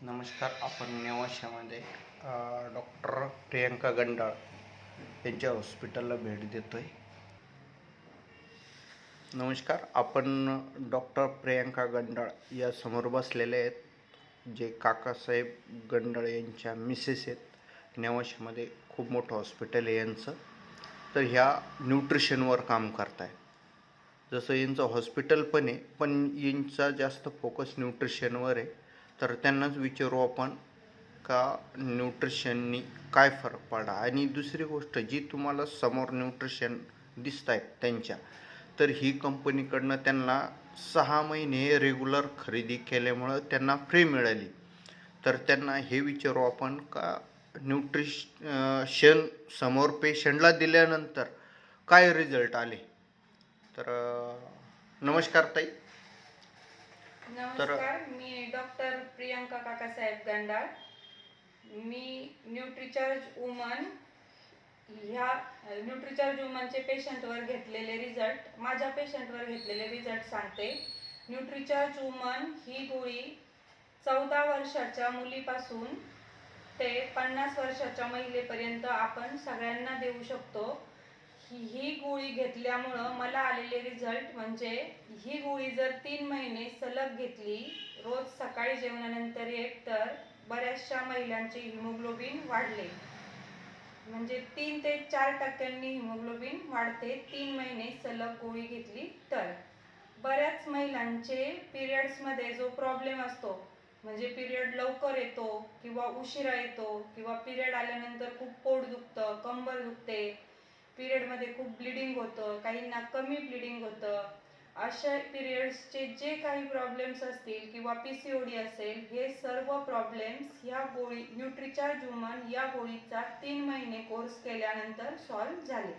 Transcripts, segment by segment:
नमस्कार. आपण नेवाशामध्ये डॉक्टर प्रियंका गंडाळ यांच्या हॉस्पिटलला भेट देतो आहे. नमस्कार. आपण डॉक्टर प्रियंका गंडाळ या समोर बसलेले आहेत, जे काकासाहेब गंडाळ यांच्या मिसेस आहेत. नेवाशामध्ये खूप मोठं हॉस्पिटल आहे यांचं. तर ह्या न्यूट्रिशनवर काम करताय. जसं यांचं हॉस्पिटल पण आहे, पण यांचा जास्त फोकस न्यूट्रिशनवर आहे. तर त्यांनाच विचारू आपण का न्यूट्रिशननी काय फरक पडला. आणि दुसरी गोष्ट, जी तुम्हाला समोर न्यूट्रिशन दिसत आहेत त्यांच्या, तर ही कंपनीकडनं त्यांना 6 महिने रेग्युलर खरेदी केल्यामुळं त्यांना फ्री मिळाली. तर त्यांना हे विचारू आपण का न्यूट्रिशन समोर पेशंटला दिल्यानंतर काय रिझल्ट आले. तर नमस्कार ताई. नमस्कार. मी डॉक्टर प्रियंका काकासाहेब गंडाळ. मी न्यूट्रिचार्ज वुमन ह्या न्यूट्रिचार्ज वुमनचे पेशंटवर घेतलेले रिझल्ट, माझ्या पेशंटवर घेतलेले रिझल्ट सांगते. न्यूट्रिचार्ज वुमन ही गोळी 14 वर्षाच्या मुलीपासून ते 50 वर्षाच्या महिलेपर्यंत आपण सगळ्यांना देऊ शकतो. ही गोळी घेतल्यामुळं मला आलेले रिझल्ट म्हणजे, ही गोळी जर 3 महिने सलग घेतली, रोज सकाळी जेवणानंतर एक, तर बऱ्याचशा महिलांचे हिमोग्लोबिन वाढले. म्हणजे 3 ते 4% हिमोग्लोबिन वाढते 3 महिने सलग गोळी घेतली तर. बऱ्याच महिलांचे पिरियड्समध्ये जो प्रॉब्लेम असतो, म्हणजे पिरियड लवकर येतो किंवा उशिरा येतो, किंवा पिरियड आल्यानंतर खूप पोट दुखतं, कंबर दुखते, पिरियडमध्ये खूप ब्लिडिंग होतं, काहींना कमी ब्लिडिंग होतं, अशा पिरियड्सचे जे काही प्रॉब्लेम्स असतील किंवा PCOD असेल, हे सर्व प्रॉब्लेम्स ह्या गोळी न्यूट्रिचार्ज वुमन या गोळीचा 3 महिने कोर्स केल्यानंतर सॉल्व्ह झाले.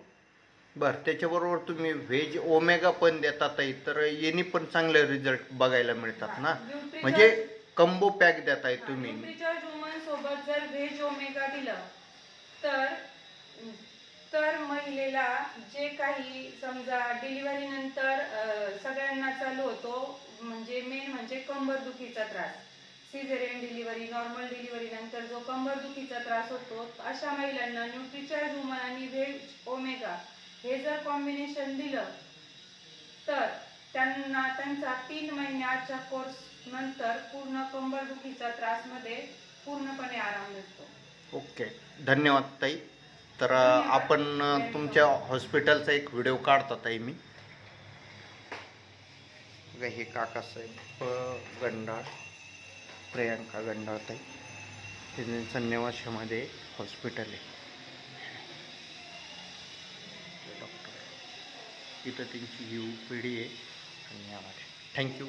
बरं, त्याच्याबरोबर तुम्ही व्हेज ओमेगा पण देतात आहे, तर यांनी पण चांगले रिझल्ट बघायला मिळतात ना. म्हणजे कंबो पॅक देताय तुम्ही. न्यूट्रिचार्ज वुमन सोबत जर व्हेज ओमेगा दिलं तर तर महिलेला जे काही समजा डिलिव्हरी नंतर सगळ्यांना चालू होतो, म्हणजे मेन म्हणजे कंबरदुखीचा त्रास, सिझेरियन डिलिव्हरी, नॉर्मल डिलिव्हरी नंतर जो कंबरदुखीचा त्रास होतो, अशा महिलांना न्यूट्रिचार्ज वुमन आणि व्हेज ओमेगा हे जर कॉम्बिनेशन दिलं तर त्यांना त्यांचा 3 महिन्याच्या कोर्स नंतर पूर्ण कंबरदुखीचा त्रासमध्ये पूर्णपणे आराम मिळतो. ओके, धन्यवाद ताई. तर आपण तुमच्या हॉस्पिटलचा एक व्हिडिओ काढतात आहे मी. हे काकासाहेब गंडाळ, प्रियंका गंडाळ ताई, त्यांचं नेवाशामध्ये हॉस्पिटल आहे. डॉक्टर, तिथं त्यांची ही पिढी आहे. धन्यवाद. थँक्यू.